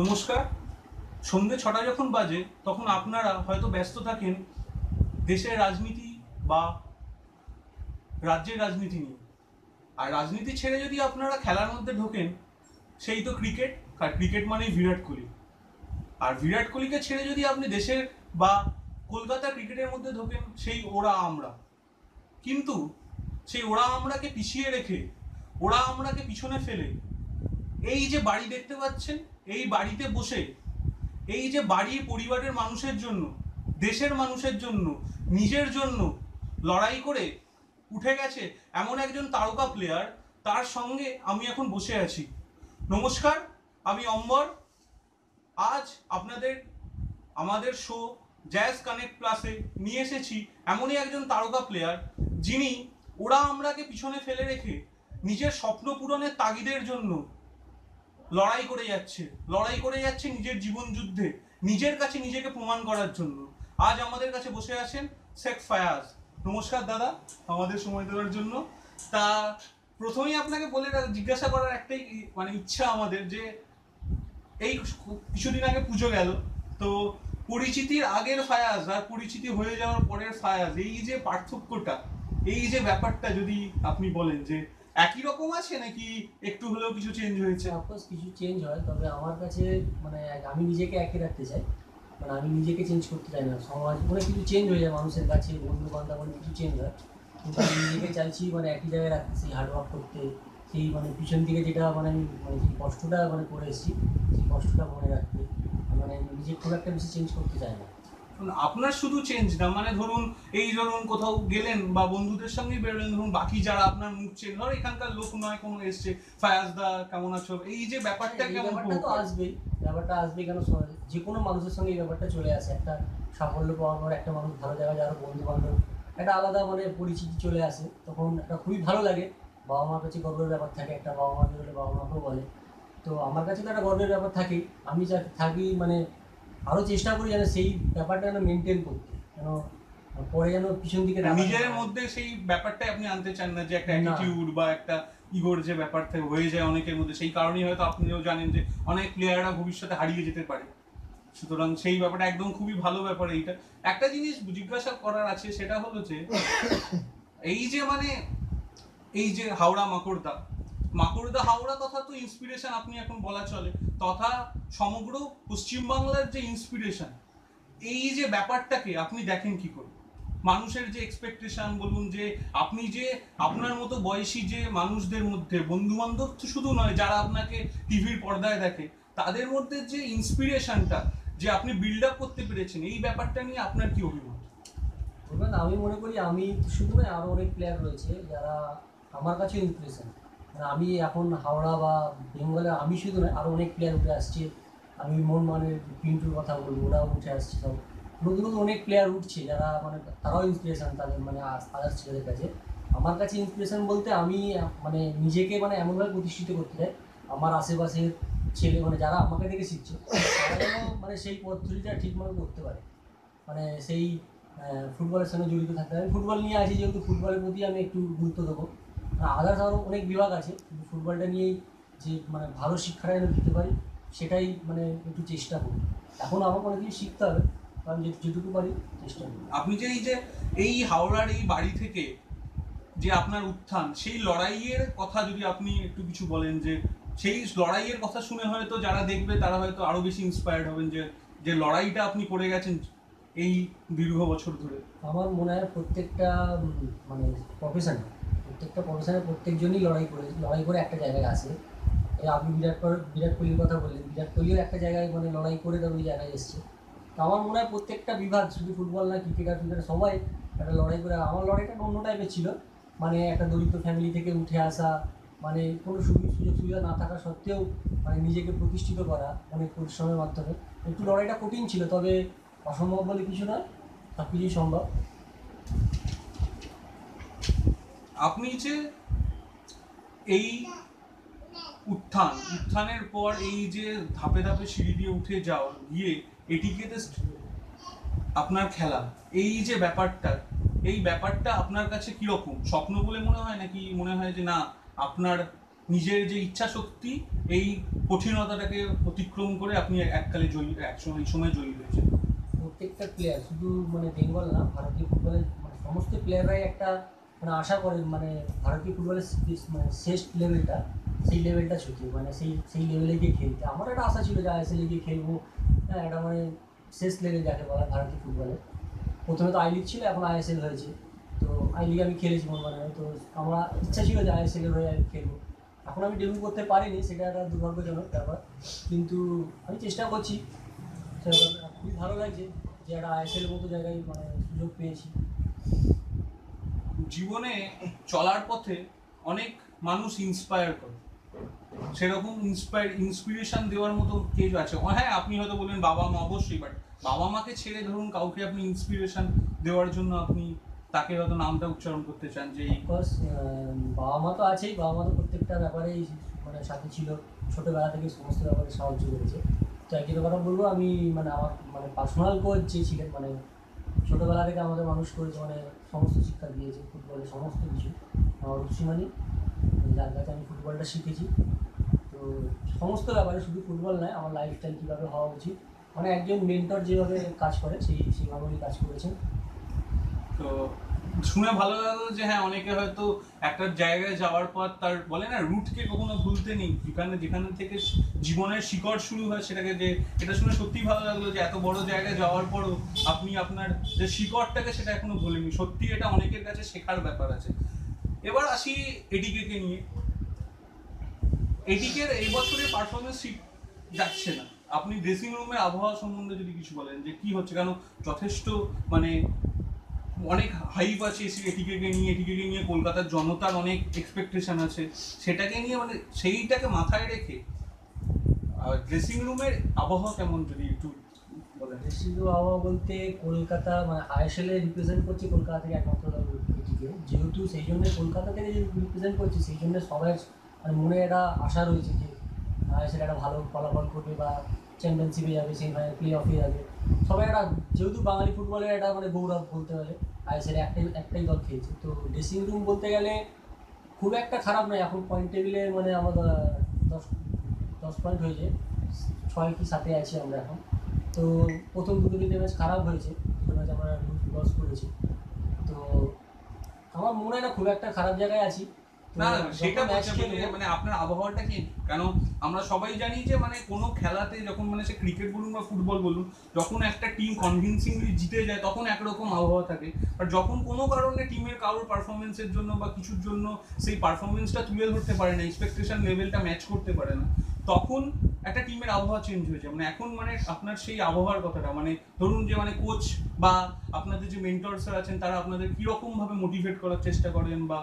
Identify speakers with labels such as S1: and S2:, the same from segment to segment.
S1: নমস্কার। সন্ধ্যে ৬টা যখন বাজে তখন আপনারা হয়তো ব্যস্ত থাকেন দেশের রাজনীতি বা রাজ্যের রাজনীতি নিয়ে। আর রাজনীতি ছেড়ে যদি আপনারা খেলার মধ্যে ঢোকেন, সেই তো ক্রিকেট। আর ক্রিকেট মানেই বিরাট কোহলি। আর বিরাট কোহলিকে ছেড়ে যদি আপনি দেশের বা কলকাতা ক্রিকেটের মধ্যে ঢোকেন, সেই ওরা আমরা। কিন্তু সেই ওরা আমরাকে পিছিয়ে রেখে, ওরা আমরাকে পিছনে ফেলে, এই যে বাড়ি দেখতে পাচ্ছেন, এই বাড়িতে বসে, এই যে বাড়ির পরিবারের মানুষের জন্য, দেশের মানুষের জন্য, নিজের জন্য লড়াই করে উঠে গেছে এমন একজন তারকা প্লেয়ার, তার সঙ্গে আমি এখন বসে আছি। নমস্কার, আমি অম্বর। আজ আপনাদের আমাদের শো জ্যাজ কানেক্ট প্লাসে নিয়ে এসেছি এমনই একজন তারকা প্লেয়ার, যিনি ওরা আমরাকে পিছনে ফেলে রেখে নিজের স্বপ্ন পূরণের তাগিদের জন্য লড়াই করে যাচ্ছে নিজের জীবন যুদ্ধে, নিজের কাছে নিজেকে প্রমাণ করার জন্য। আজ আমাদের কাছে বসে আছেন শেখ ফায়াজ। নমস্কার দাদা, আমাদের সময় দেওয়ার জন্য। তা প্রথমেই আপনাকে বলে জিজ্ঞাসা করার একটাই ইচ্ছা আমাদের, যে এই কিছুদিন আগে পুজো গেল, তো পরিচিতির আগের ফায়াজ আর পরিচিতি হয়ে যাওয়ার পরের ফায়াজ, এই যে পার্থক্যটা, এই যে ব্যাপারটা যদি আপনি বলেন যে একই রকম আছে নাকি একটু হলেও কিছু চেঞ্জ হয়েছে?
S2: অফকোর্স কিছু চেঞ্জ হয়, তবে আমার কাছে মানে আমি নিজেকে একই রাখতে চাই। মানে আমি নিজেকে চেঞ্জ করতে চাই না। সমাজ অনেক কিছু চেঞ্জ হয়ে যায়, মানুষের কাছে বন্ধু বান্ধব অনেক কিছু চেঞ্জ হয়, কিন্তু আমি নিজেকে চাইছি মানে একই জায়গায় রাখতে, সেই হার্ডওয়ার্ক করতে, সেই মানে পিছন দিকে যেটা মানে আমি মানে যে কষ্টটা মানে করে এসেছি সেই কষ্টটা মনে রাখতে। মানে নিজে খুব একটা বেশি চেঞ্জ করতে চাই না।
S1: আপনার শুধু চেঞ্জ না, ধরুন এই ধরুন কোথাও গেলেন বা বন্ধুদের সঙ্গে বেরোলেন, ধরুন বাকি যারা আপনার মুখ চেঞ্জ, ধর এখানকার লোক নয় কোনো এসছে, ফায়াজ দা কেমন আছো, এই যে ব্যাপারটা
S2: এই
S1: কেমন
S2: ব্যাপারটা তো আসবেই, ব্যাপারটা আসবেই কেন, যে কোনো মানুষের সঙ্গে এই ব্যাপারটা চলে আসে। একটা সাফল্য পাওয়ার পর একটা মানুষ ভালো জায়গায় যাওয়ার বন্ধু বান্ধব একটা আলাদা মানে পরিচিতি চলে আসে, তখন একটা খুবই ভালো লাগে। বাবা মার কাছে গর্বের ব্যাপার থাকে, একটা বাবা মা বেরোলে বাবা মাকেও বলে। তো আমার কাছে তো একটা গর্বের ব্যাপার থাকেই। আমি যা থাকি মানে আরও চেষ্টা করি যেন সেই ব্যাপারটা যেন মেনটেন করতে, যেন পরে যেন পিছন দিকে
S1: নিজের মধ্যে সেই ব্যাপারটাই আপনি আনতে চান না, যে একটা অ্যাটিটিউড বা একটা ইগোর যে ব্যাপারটা হয়ে যায় অনেকের মধ্যে। সেই কারণেই হয়তো আপনিও জানেন যে অনেক প্লেয়াররা ভবিষ্যতে হারিয়ে যেতে পারে। সুতরাং সেই ব্যাপারটা একদম খুবই ভালো ব্যাপার। এইটা একটা জিনিস জিজ্ঞাসা করার আছে, সেটা হলো যে এই যে এই যে হাওড়া মাকড়দা, মাকড়দা হাওড়া তথা তো ইন্সপিরেশন আপনি এখন বলা চলে, তথা সমগ্র পশ্চিমবাংলার যে ইন্সপিরেশন, এই যে ব্যাপারটাকে আপনি দেখেন কি করে? মানুষের যে এক্সপেকটেশন বলুন, যে আপনি যে আপনার মতো বয়সী যে মানুষদের মধ্যে, বন্ধু বান্ধব তো শুধু নয়, যারা আপনাকে টিভির পর্দায় দেখে, তাদের মধ্যে যে ইন্সপিরেশনটা যে আপনি বিল্ড আপ করতে পেরেছেন, এই ব্যাপারটা নিয়ে আপনার কি অভিমত?
S2: এবার আমি মনে করি আমি শুধু নয়, আরও অনেক প্লেয়ার রয়েছে যারা আমার কাছে ইন্সপিরেশন। মানে আমি এখন হাওড়া বা বেঙ্গলে আমি শুধু নয়, আরও অনেক প্লেয়ার উঠে আসছে। আমি মানে পিন্টুর কথা বলবো, ওরাও উঠে আসছে সব। নতুন নতুন অনেক প্লেয়ার উঠছে যারা মানে তারাও ইন্সপিরেশন তাদের মানে আদার্স ছেলেদের কাছে। আমার কাছে ইন্সপিরেশন বলতে আমি মানে নিজেকে মানে এমনভাবে প্রতিষ্ঠিত করতে চাই, আমার আশেপাশের ছেলে মানে যারা আমাকে দেখে শিখছে, তারা যেন মানে সেই পদ্ধতিটা ঠিকমতো করতে পারে। মানে সেই ফুটবলের সঙ্গে জড়িত থাকতে হবে। আমি ফুটবল নিয়ে আছি যেহেতু, ফুটবলের প্রতি আমি একটু গুরুত্ব দেবো। আদার্স আরও অনেক বিভাগ আছে, কিন্তু ফুটবলটা নিয়েই যে মানে ভালো শিক্ষাটা যেন দিতে পারি, সেটাই মানে একটু চেষ্টা করি। এখন আমাকে অনেক কিছু শিখতে হবে, কারণ যেটুকু পারি চেষ্টা করি।
S1: আপনি যে এই হাওড়ার এই বাড়ি থেকে যে আপনার উত্থান, সেই লড়াইয়ের কথা যদি আপনি একটু কিছু বলেন, যে সেই লড়াইয়ের কথা শুনে হয়তো যারা দেখবে তারা হয়তো আরো বেশি ইন্সপায়ার্ড হবেন, যে যে লড়াইটা আপনি করে গেছেন এই দীর্ঘ বছর ধরে।
S2: আমার মনে হয় প্রত্যেকটা মানে প্রফেশনে, প্রত্যেকজনই লড়াই করে একটা জায়গায় আসে। এই আপনি বিরাট কোহলির কথা বললেন, বিরাট কোহলিও একটা জায়গায় মানে লড়াই করে তার ওই জায়গায় এসছে। তো আমার মনে হয় প্রত্যেকটা বিভাগ, শুধু ফুটবল না, ক্রিকেট সবাই একটা লড়াই করে। আমার লড়াইটা অন্য টাইপের ছিল, মানে একটা দরিদ্র ফ্যামিলি থেকে উঠে আসা, মানে কোনো সুযোগ সুবিধা না থাকা সত্ত্বেও মানে নিজেকে প্রতিষ্ঠিত করা অনেক পরিশ্রমের মাধ্যমে। একটু লড়াইটা কঠিন ছিল, তবে অসম্ভব বলে কিছু নয়, সব কিছুই সম্ভব।
S1: আপনি যে এই উত্থানের পর এই যে ধাপে ধাপে সিঁড়ি দিয়ে উঠে যাও গিয়ে এটিকে আপনার খেলা, এই যে ব্যাপারটা, এই ব্যাপারটা আপনার কাছে কিরকম স্বপ্ন বলে মনে হয়, নাকি মনে হয় যে না আপনার নিজের যে ইচ্ছা শক্তি, এই কঠিনতাটাকে অতিক্রম করে আপনি এককালে জয়ী, এই সময় জয়ী হয়েছেন?
S2: প্রত্যেকটা প্লেয়ার, শুধু মানে বেঙ্গল না, ভারতীয় ফুটবলের মানে সমস্ত প্লেয়াররাই একটা মানে আশা করেন মানে ভারতীয় ফুটবলের মানে শেষ লেভেলটা, সেই লেভেলটা ছুটি মানে সেই লেভেলে গিয়ে খেলতে আমার একটা আশা ছিল যে আইএসএলে গিয়ে খেলবো। হ্যাঁ, এটা মানে শেষ লেভেল যাকে বলা হয় ভারতীয় ফুটবলে। প্রথমে তো আই লিগ ছিল, এখন আইএসএল হয়েছে। তো আই লিগে আমি খেলেছি মোহনবাগানে, তো আমার ইচ্ছা ছিল যে আইএসএলের হয়ে আমি খেলবো। এখন আমি ডেবিউ করতে পারিনি, সেটা একটা দুর্ভাগ্যজনক ব্যাপার, কিন্তু আমি চেষ্টা করছি। সেরকম খুবই ভালো লাগছে যে একটা আইএসএলের মতো জায়গায় মানে সুযোগ পেয়েছি।
S1: জীবনে চলার পথে অনেক মানুষ ইন্সপায়ার করে, সেরকম ইন্সপিরেশন দেওয়ার মতো কেউ আছে? হ্যাঁ, আপনি হয়তো বলবেন বাবা মা, অবশ্যই, বাট বাবা মাকে ছেড়ে ধরুন কাউকে আপনি ইন্সপিরেশন দেওয়ার জন্য আপনি তাকে হয়তো নামটা উচ্চারণ করতে চান যে
S2: অফকোর্স বাবা মা তো আছেই, বাবা মা তো প্রত্যেকটা ব্যাপারেই মানে সাথে ছিল, ছোটোবেলা থেকে সমস্ত ব্যাপারে সাহায্য করেছে। তো একই কথা বলবো, আমি মানে আমার মানে পার্সোনাল কোচ যে ছিলেন, মানে ছোটোবেলা থেকে আমাদের মানুষ করেছে, মানে সমস্ত শিক্ষা দিয়েছে ফুটবলের সমস্ত কিছু, আমার রুচিমানি, যার কাছে আমি ফুটবলটা শিখেছি। তো সমস্ত ব্যাপারে, শুধু ফুটবল নয়, আমার লাইফস্টাইল কীভাবে হওয়া উচিত, মানে একজন মেন্টর যেভাবে কাজ করে সেইভাবেই কাজ করেছেন।
S1: তো শুনে ভালো লাগলো যে হ্যাঁ, অনেকে হয়তো একটা জায়গায় যাওয়ার পর তার বলে না রুটকে কখনো ভুলতে নেই, যেখান থেকে জীবনের শিকড় শুরু হয় সেটাকে, যে এটা শুনে সত্যি ভালো লাগলো যে এত বড় জায়গায় যাওয়ার পরও আপনি আপনার যে শিকড়টাকে সেটা এখনো ভুলেননি। সত্যি এটা অনেকের কাছে শেখার ব্যাপার আছে। এবার আসি এটিকে নিয়ে। এটিকের এই বছরের পারফরমেন্স ঠিক যাচ্ছে না। আপনি ড্রেসিং রুমের আবহাওয়া সম্বন্ধে যদি কিছু বলেন যে কি হচ্ছে, কেন যথেষ্ট মানে অনেক হাইপ আছে এটিকে নিয়ে কলকাতার জনতার অনেক এক্সপেকটেশন আছে, সেটাকে নিয়ে মানে সেইটাকে মাথায় রেখে ড্রেসিং রুমের আবহাওয়া কেমন যদি একটু বলেন?
S2: ড্রেসিং রুম আবহাওয়া বলতে কলকাতা মানে আইএসএল রিপ্রেজেন্ট করছে কলকাতা থেকে একমাত্র এটিকে, যেহেতু সেই জন্য কলকাতা থেকে যে রিপ্রেজেন্ট করছে, সেই জন্য সবাই মানে মনে একটা আশা রয়েছে যে আইএসএল একটা ভালো ফলাফল করবে বা চ্যাম্পিয়নশিপে যাবে, সেমিফাইনাল প্লে অফে যাবে। সবাই একটা, যেহেতু বাঙালি ফুটবলের একটা মানে গৌরব বলতে গেলে, আইএসএল একটাই দল খেলছে। তো ড্রেসিং রুম বলতে গেলে খুব একটা খারাপ নয়, এখন পয়েন্ট টেবিলে মানে আমাদের 10 পয়েন্ট হয়েছে, 6 কি 7-এ আছি আমরা এখন। তো প্রথম দুটো দিকে ম্যাচ খারাপ হয়েছে, দুটো ম্যাচ আমরা লস করেছি। তো আমার মনে হয় না খুব একটা খারাপ জায়গায় আছি। তো
S1: না, সেটা
S2: ম্যাচ
S1: বলছে মানে আপনার আবহাওয়াটা কি, কেন আমরা সবাই জানি যে মানে কোনো খেলাতে যখন মানে সে ক্রিকেট বলুন বা ফুটবল বলুন, যখন একটা টিম কনভিনসিংলি জিতে যায় তখন একরকম আবহাওয়া থাকে, আর যখন কোনো কারণে টিমের কারোর পারফরমেন্সের জন্য বা কিছুর জন্য সেই পারফরমেন্সটা তুলে ধরতে পারে না, এক্সপেকটেশন লেভেলটা ম্যাচ করতে পারে না, তখন একটা টিমের আবহাওয়া চেঞ্জ হয়ে যায়। মানে এখন মানে আপনার সেই আবহাওয়ার কথাটা মানে ধরুন যে মানে কোচ বা আপনাদের যে মেন্টরসরা আছেন তারা আপনাদের কিরকম ভাবে মোটিভেট করার চেষ্টা করেন, বা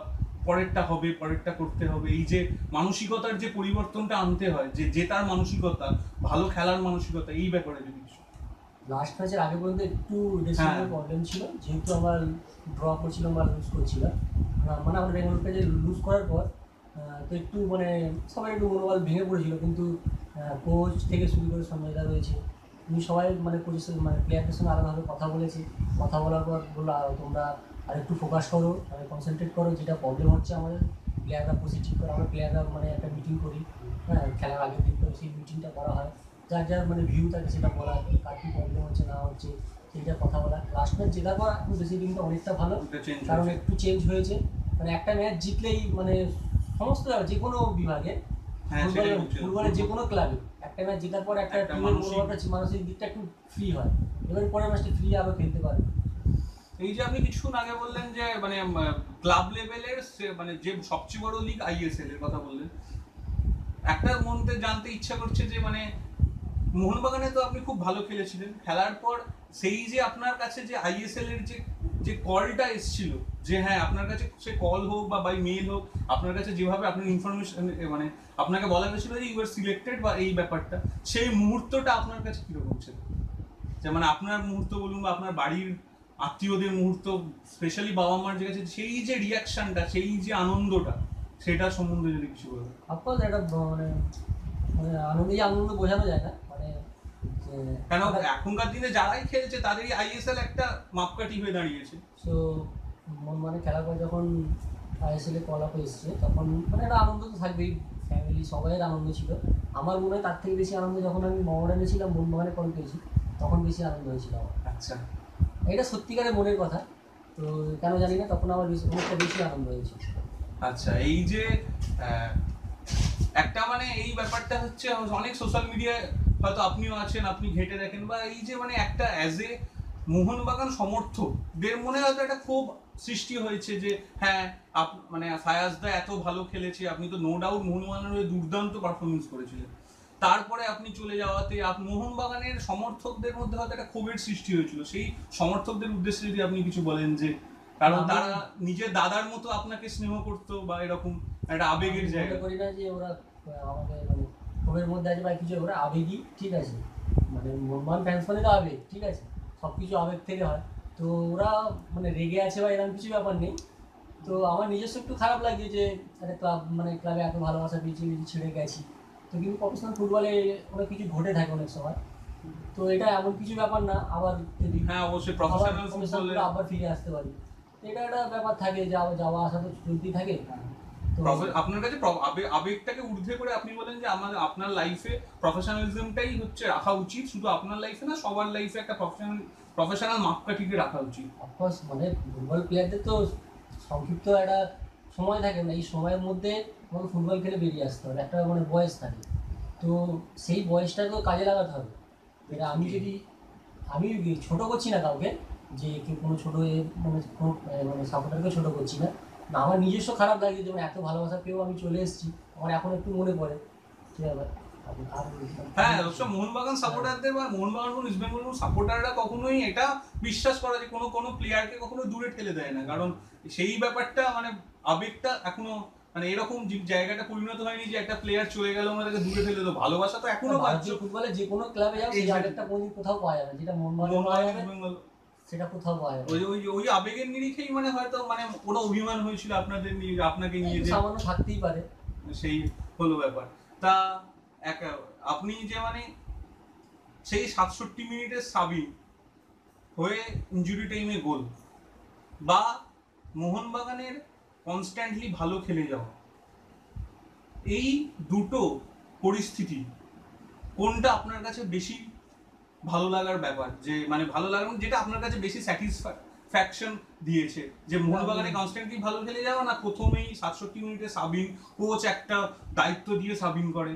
S1: পরেরটা হবে, পরেরটা করতে হবে, এই যে মানসিকতার যে পরিবর্তনটা আনতে হয়, যে জেতার মানসিকতা, ভালো খেলার মানসিকতা, এই ব্যাপারে যদি কিছু।
S2: লাস্ট ম্যাচের আগে পর্যন্ত একটু ড্রেসিং রুমের প্রবলেম ছিল, যেহেতু আমরা ড্র করছিলাম বা লুজ করছিলাম, মানে আমরা বেঙ্গলকে যে লুজ করার পর তো একটু মানে সবাই একটু মনোবল ভেঙে পড়েছিল, কিন্তু কোচ থেকে শুরু করে সঞ্জয়দা রয়েছে, উনি সবাই মানে কোচের সঙ্গে মানে প্লেয়ারদের সঙ্গে আলাদাভাবে কথা বলেছি। কথা বলার পর বললো তোমরা আর একটু ফোকাস করো, কনসেন্ট্রেট করো, যেটা প্রবলেম হচ্ছে আমাদের প্লেয়াররা পজিটিভ করে, আমরা প্লেয়াররা মানে একটা মিটিং করি, হ্যাঁ, খেলার আগের দিন করে সেই মিটিংটা করা হয়, যার যার মানে ভিউ থাকে সেটা বলা, কার কী প্রবলেম হচ্ছে না হচ্ছে সেইটা কথা বলা। লাস্ট ম্যাচ জেতার পর এখন বেশি টিমটা অনেকটা ভালো, কারণ একটু চেঞ্জ হয়েছে। মানে একটা ম্যাচ জিতলেই মানে সমস্ত যে কোনো বিভাগে, ফুটবলের যে কোনো ক্লাবে একটা ম্যাচ জেতার পর একটা টিমের মানসিক দিকটা একটু ফ্রি হয়, এবার পরের ম্যাচটা ফ্রি আরও খেলতে পারে।
S1: এই যে আপনি কিছুক্ষণ আগে বললেন যে মানে ক্লাব লেভেলের মানে যে সবচেয়ে বড় লিগ আইএসএল এর কথা বললেন, একটা মনতে জানতে ইচ্ছা করছে যে মানে মোহনবাগানে তো আপনি খুব ভালো খেলেছিলেন, খেলার পর সেই যে আপনার কাছে যে আইএসএল এর যে যে কলটা এসেছিল, যে হ্যাঁ আপনার কাছে সে কল হোক বা বাই মেল হোক, আপনার কাছে যেভাবে আপনার ইনফরমেশন মানে আপনাকে বলা গেছিল যে ইউ আর সিলেক্টেড বা এই ব্যাপারটা, সেই মুহূর্তটা আপনার কাছে কিরকম ছিল? যে মানে আপনার মুহূর্ত বলুন বা আপনার বাড়ির আত্মীয়দের মুহূর্ত, স্পেশালি বাবা মার যে কাছে সেই যে রিয়াকশনটা, সেই যে আনন্দটা, সেটা সম্বন্ধে যদি কিছু বলেন।
S2: অফকোর্স এটা মানে আনন্দ বোঝানো যায় না, মানে
S1: কেন এখনকার দিনে যারাই খেলছে তাদেরই আইএসএল একটা মাপকাঠি হয়ে দাঁড়িয়েছে।
S2: সো মানে খেলার পর যখন আইএসএল এ কল আপ এসছে, তখন মানে একটা আনন্দ তো থাকবেই, ফ্যামিলি সবাইয়ের আনন্দ ছিল। আমার মনে হয় তার থেকে বেশি আনন্দ যখন আমি মোহামেডানে ছিলাম, মোহনবাগানে কল পেয়েছি, তখন বেশি আনন্দ হয়েছিল আমার।
S1: আচ্ছা
S2: এটা সত্যিকারের মনের কথা। তো কেন জানি না, তখন আমার অনেকটা বেশি আনন্দ হয়েছিল।
S1: আচ্ছা, এই যে আহ, একটা মানে এই ব্যাপারটা হচ্ছে অনেক সোশ্যাল মিডিয়ায় হয়তো আপনিও আছেন, আপনি ঘেঁটে দেখেন, বা এই যে মানে একটা অ্যাজ এ মোহনবাগান সমর্থকদের মনে হয়তো একটা ক্ষোভ সৃষ্টি হয়েছে যে হ্যাঁ মানে ফায়াজ দা এত ভালো খেলেছে, আপনি তো নো ডাউট মোহনবাগানের হয়ে দুর্দান্ত পারফরমেন্স করেছিলেন, তারপরে আপনি চলে যাওয়াতে মোহনবাগানের সমর্থকদের মধ্যে হয়তো একটা ক্ষোভের সৃষ্টি হয়েছিল। সেই সমর্থকদের উদ্দেশ্যে যদি আপনি কিছু বলেন, যে কারণ তারা নিজের দাদার মতো আপনাকে স্নেহ করতো বা এরকম একটা আবেগের জায়গা।
S2: মনে করি না যে ওরা আমাকে মানে ক্ষোভের মধ্যে আছে বা কিছু, ওরা আবেগই, ঠিক আছে, মানে মোহনবাগান ফ্যান্স মানে তো আবেগ, ঠিক আছে, সব কিছু আবেগ থেকে হয়। তো ওরা মানে রেগে আছে বা এরকম কিছু ব্যাপার নেই। তো আমার নিজস্ব একটু খারাপ লাগে যে একটা ক্লাব, মানে ক্লাবে এত ভালোবাসা পেয়েছি, ছেড়ে গেছি। তো কিন্তু প্রফেশনাল ফুটবলে অনেক কিছু ঘটে থাকে অনেক সময়। তো এটা এমন কিছু ব্যাপার না, আবার যদি
S1: হ্যাঁ অবশ্যই প্রফেশনাল ফুটবলে
S2: আবার ফিরে আসতে পারি, এটা একটা ব্যাপার থাকে, যাওয়া যাওয়া আসা তো চলতেই থাকে। তো
S1: আপনার কাছে আবেগটাকে ঊর্ধ্বে করে আপনি বলেন যে আমাদের আপনার লাইফে প্রফেশনালিজমটাই হচ্ছে রাখা উচিত, শুধু আপনার লাইফে না সবার লাইফে একটা প্রফেশনাল মাপকাঠিকে রাখা উচিত।
S2: অফকোর্স মানে ফুটবল প্লেয়ারদের তো সংক্ষিপ্ত একটা সময় থাকে না, এই সময়ের মধ্যে তোমাকে ফুটবল খেলে বেরিয়ে আসতে হবে, একটা মানে বয়স থাকে। তো সেই বয়সটাকেও কাজে লাগাতে হবে। এবার আমি যদি, আমি ছোট করছি না কাউকে, যে কেউ কোনো ছোটো মানে কোনো মানে সাপোর্টারকে ছোটো করছি না। না, আমার নিজস্ব খারাপ লাগে যেমন এত ভালোবাসা পেয়েও আমি চলে এসেছি, আমার এখন একটু মনে পড়ে কি ব্যাপার।
S1: হ্যাঁ অবশ্য মোহনবাগান সাপোর্টারদের বা মোহনবাগান কোন ইস্ট বেঙ্গল সাপোর্টাররা কখনোই এটা বিশ্বাস করে যে কোনো কোনো প্লেয়ারকে কখনো দূরে ঠেলে দেয় না, কারণ সেই ব্যাপারটা মানে আবেগটা এখনো মানে এরকম জায়গাটা পরিণত হয়নি যে একটা প্লেয়ার চলে গেল মানে তাকে দূরে ঠেলে দেবো, ভালোবাসা তো এখনো পাচ্ছ।
S2: ফুটবলে যে কোনো ক্লাবে যাও সেই আবেগটা কোনোদিন কোথাও পাওয়া যাবে না, যেটা মোহনবাগান পাওয়া যাবে সেটা কোথাও পাওয়া যাবে।
S1: ওই ওই ওই আবেগের নিরিখেই মানে হয়তো মানে কোনো অভিমান হয়েছিল আপনাদের নিয়ে, আপনাকে নিয়ে, যে
S2: সামান্য থাকতেই পারে।
S1: সেই হলো ব্যাপার। তা এক আপনি যে মানে সেই 67 মিনিটের সাবিন হয়ে ইনজুরি টাইমে গোল, বা মোহনবাগানের কনস্ট্যান্টলি ভালো খেলে যাওয়া, এই দুটো পরিস্থিতি কোনটা আপনার কাছে বেশি ভালো লাগার ব্যাপার, যে মানে ভালো লাগার যেটা আপনার কাছে বেশি স্যাটিসফ্যাকশন দিয়েছে, যে মোহনবাগানে কনস্ট্যান্টলি ভালো খেলে যাওয়া, না প্রথমেই 67 মিনিটে সাবিন কোচ একটা দায়িত্ব দিয়ে সাবিন করে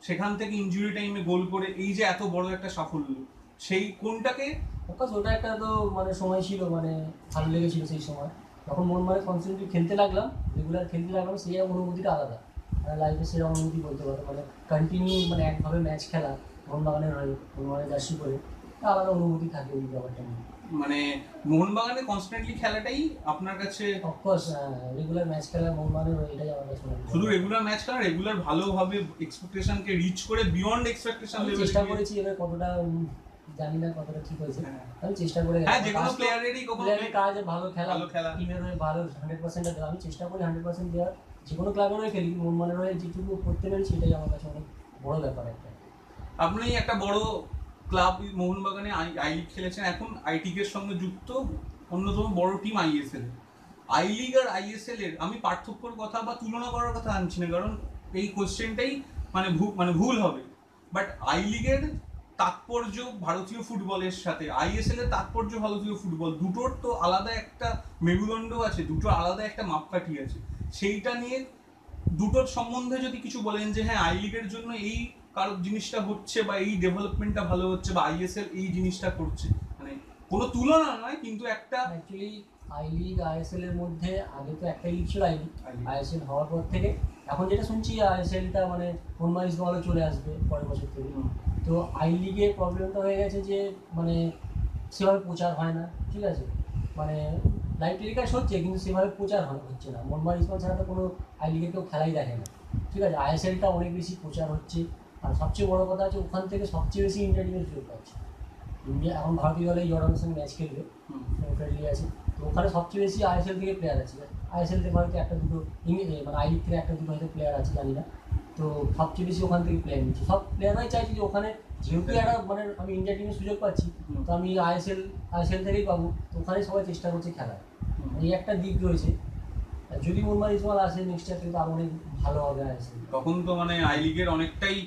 S1: সেখান থেকে ইনজুরি টাইমে গোল করে এই যে এত বড় একটা সাফল্য, সেই কোনটাকে?
S2: অফকোর্স ওটা একটা তো মানে সময় ছিল, মানে ভালো লেগেছিল সেই সময়, যখন মন মানে কনস্ট্যান্টলি খেলতে লাগলাম, রেগুলার খেলতে লাগলাম, সেই অনুভূতিটা আলাদা। লাইফে সেরকম অনুভূতি বলতে পারো, মানে কন্টিনিউ মানে একভাবে ম্যাচ খেলা মোহনবাগানের হয়ে, মোহনবাগানের জার্সি করে, আলাদা অনুভূতি থাকে ওই ব্যাপারটা নিয়ে।
S1: মানে মোহনবাগানে কনস্ট্যান্টলি খেলাটাই আপনার কাছে?
S2: অফকোর্স রেগুলার ম্যাচ খেলা মোহনবাগানের হয়ে, এটাই আমার কাছে
S1: শুধু রেগুলার ম্যাচ খেলা, রেগুলার ভালোভাবে এক্সপেকটেশনকে রিচ করে বিয়ন্ড এক্সপেকটেশন লেভেলে
S2: চেষ্টা করেছি, এবার কতটা জানি না কতটা ঠিক হয়েছে, আমি চেষ্টা করে
S1: হ্যাঁ যে কোনো প্লেয়ারেরই
S2: প্লেয়ারের কাজ ভালো খেলা, টিমের হয়ে ভালো 100% দেওয়া, আমি চেষ্টা করি 100% দেওয়ার, যে কোনো ক্লাবের হয়ে খেলি, মোহনবাগানের হয়ে যেটুকু করতে পারি সেটাই আমার কাছে অনেক বড় ব্যাপার একটা।
S1: আপনি একটা বড় ক্লাব মোহনবাগানে আই লিগ খেলেছেন, এখন আইটিকের সঙ্গে যুক্ত অন্যতম বড় টিম আইএসএল। আই লিগ আর আইএসএল এর আমি পার্থক্যর কথা বা তুলনা করার কথা আনছি না, কারণ এই কোশ্চেনটাই মানে ভুল হবে, বাট আই লিগের তাৎপর্য ভারতীয় ফুটবলের সাথে আইএসএল এর তাৎপর্য ভারতীয় ফুটবল, দুটোর তো আলাদা একটা মেরুদণ্ড আছে, দুটো আলাদা একটা মাপকাঠি আছে, সেইটা নিয়ে দুটোর সম্বন্ধে যদি কিছু বলেন যে হ্যাঁ আই লিগের জন্য এই কারো জিনিসটা হচ্ছে বা এই ডেভেলপমেন্টটা ভালো হচ্ছে বা আইএসএল এই জিনিসটা করছে, মানে কোনো তুলনা নয় কিন্তু একটা
S2: অ্যাকচুয়ালি আই লিগ আইএসএল এর মধ্যে আগে তো একটাই লিগ ছিল আই লিগ, আইএসএল হওয়ার পর থেকে এখন যেটা শুনছি আইএসএলটা মানে মোহনবাগান দলে চলে আসবে পরের বছর থেকে। তো আই লিগের প্রবলেমটা হয়ে গেছে যে মানে সেভাবে প্রচার হয় না, ঠিক আছে, মানে লাইভ টেলিকাস্ট হচ্ছে কিন্তু সেভাবে প্রচার হচ্ছে না, মোহনবাগান ছাড়া তো কোনো আই লিগে কেউ খেলাই দেখে না, ঠিক আছে। আইএসএলটা অনেক বেশি প্রচার হচ্ছে, আর সবচেয়ে বড় কথা হচ্ছে ওখান থেকে সবচেয়ে বেশি ইন্ডিয়া টিমের সুযোগ পাচ্ছে। ইন্ডিয়া এখন ভারতীয় দলে জর্ডানের সঙ্গে ম্যাচ খেলবে, ফ্রেন্ডলি আছে, তো ওখানে সবচেয়ে বেশি আইএসএল থেকে প্লেয়ার আছে, আইএসএল থেকে হয়তো একটা দুটো মানে আই লিগ থেকে একটা দুটো হয়তো প্লেয়ার আছে জানি না, তো সবচেয়ে বেশি ওখান থেকে প্লেয়ার নিচ্ছে, সব প্লেয়াররাই চাইছে যে ওখানে যেহেতু একটা মানে আমি ইন্ডিয়া টিমের সুযোগ পাচ্ছি, তো আমি আইএসএল থেকেই পাবো, তো ওখানে সবাই চেষ্টা করছে খেলার, এই একটা দিক রয়েছে। যদি মোহাম্মদ ইসমাইল আসে নেক্সট ইয়ার কিন্তু আরো অনেক ভালো হবে আসে।
S1: তখন তো মানে আই লিগের অনেকটাই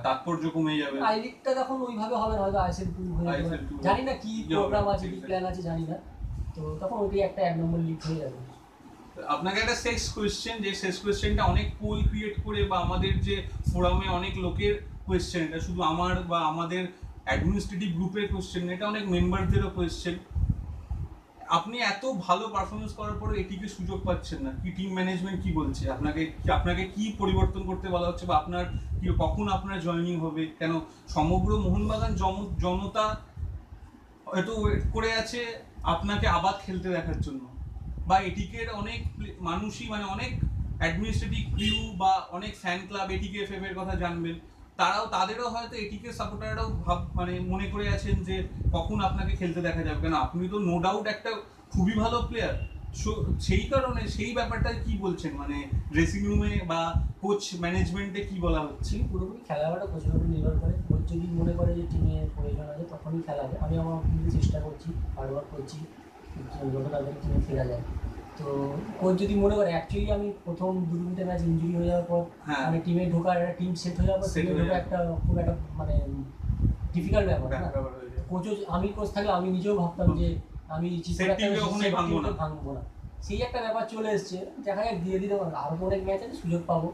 S1: তাৎপর্য কমে যাবে।
S2: আই লিগটা তখন ওইভাবে হবে না, হয়তো আইএসএল 2 হয়ে যাবে,
S1: ISL 2
S2: জানি না কি প্রোগ্রাম আছে, কি
S1: exactly.
S2: প্ল্যান আছে জানি না, তো তখন ওইটাই একটা 1 নম্বর লিগ হয়ে যাবে।
S1: আপনাকে একটা শেষ কোয়েশ্চেন, যে শেষ কোয়েশ্চেনটা অনেক পোল ক্রিয়েট করে বা আমাদের যে ফোরামে অনেক লোকের কোয়েশ্চেন, এটা শুধু আমার বা আমাদের অ্যাডমিনিস্ট্রেটিভ গ্রুপের কোয়েশ্চেন, এটা অনেক মেম্বারদেরও কোয়েশ্চেন। আপনি এত ভালো পারফরমেন্স করার পরে এটিকে সুযোগ পাচ্ছেন না, কি টিম ম্যানেজমেন্ট কি বলছে আপনাকে কি পরিবর্তন করতে বলা হচ্ছে, বা আপনার কি কখন আপনার জয়েনিং হবে? কেন সমগ্র মোহনবাগান জনতা হয়তো ওয়েট করে আছে আপনাকে আবার খেলতে দেখার জন্য, বা এটিকের অনেক মানুষই মানে অনেক অ্যাডমিনিস্ট্রেটিভ ক্রিউ বা অনেক ফ্যান ক্লাব এটিকে এফএফ এর কথা জানবেন, তাদেরও হয়তো এটিকে সাপোর্টাররাও মানে মনে করে আছেন যে কখন আপনাকে খেলতে দেখা যাবে। কেন আপনি তো নো ডাউট একটা খুবই ভালো প্লেয়ার, সেই কারণে সেই ব্যাপারটা কি বলছেন, মানে ড্রেসিং রুমে বা কোচ ম্যানেজমেন্টে কি বলা হচ্ছে?
S2: পুরোপুরি খেলাটা কোচের উপর নির্ভর করে, কোচ যদি মনে করে যে টিমে প্রয়োজন আছে তখনই খেলাবে। আমি আমার কিন্তু চেষ্টা করছি, হার্ডওয়ার্ক করছি যত তাড়াতাড়ি টিমে ফেরা যায়। তো কোচ যদি মনে করে, অ্যাকচুয়ালি আমি প্রথম 2-3টে ম্যাচ ইনজুরি হয়ে যাওয়ার পর মানে টিমে ঢোকার, একটা টিম সেট হয়ে যাওয়ার পর টিমে ঢোকা একটা খুব একটা মানে ডিফিকাল্ট ব্যাপার না। কোচও, আমি কোচ থাকলে আমি নিজেও ভাবতাম যে আমি ভাঙবো না, সেই একটা ব্যাপার চলে এসছে। দেখা যাক ধীরে ধীরে, আরো অনেক ম্যাচ আছে, সুযোগ পাবো,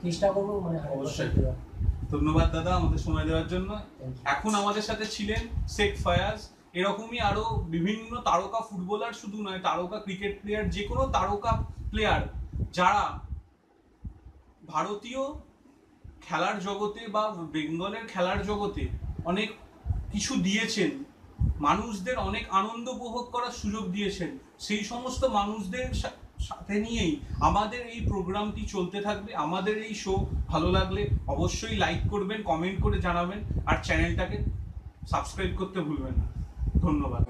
S2: চেষ্টা করবো মানে
S1: অবশ্যই। ধন্যবাদ দাদা আমাদের সময় দেওয়ার জন্য। এখন আমাদের সাথে ছিলেন শেখ ফায়াজ। এরকমই আরো বিভিন্ন তারকা ফুটবলার, শুধু নয় তারকা ক্রিকেট প্লেয়ার, যে কোনো তারকা প্লেয়ার যারা ভারতীয় খেলার জগতে বা বেঙ্গলের খেলার জগতে অনেক কিছু দিয়েছেন, মানুষদের অনেক আনন্দ উপভোগ করার সুযোগ দিয়েছেন, সেই সমস্ত মানুষদের সাথে নিয়েই আমাদের এই প্রোগ্রামটি চলতে থাকবে। আমাদের এই শো ভালো লাগলে অবশ্যই লাইক করবেন, কমেন্ট করে জানাবেন, আর চ্যানেলটাকে সাবস্ক্রাইব করতে ভুলবেন না। ধন্যবাদ।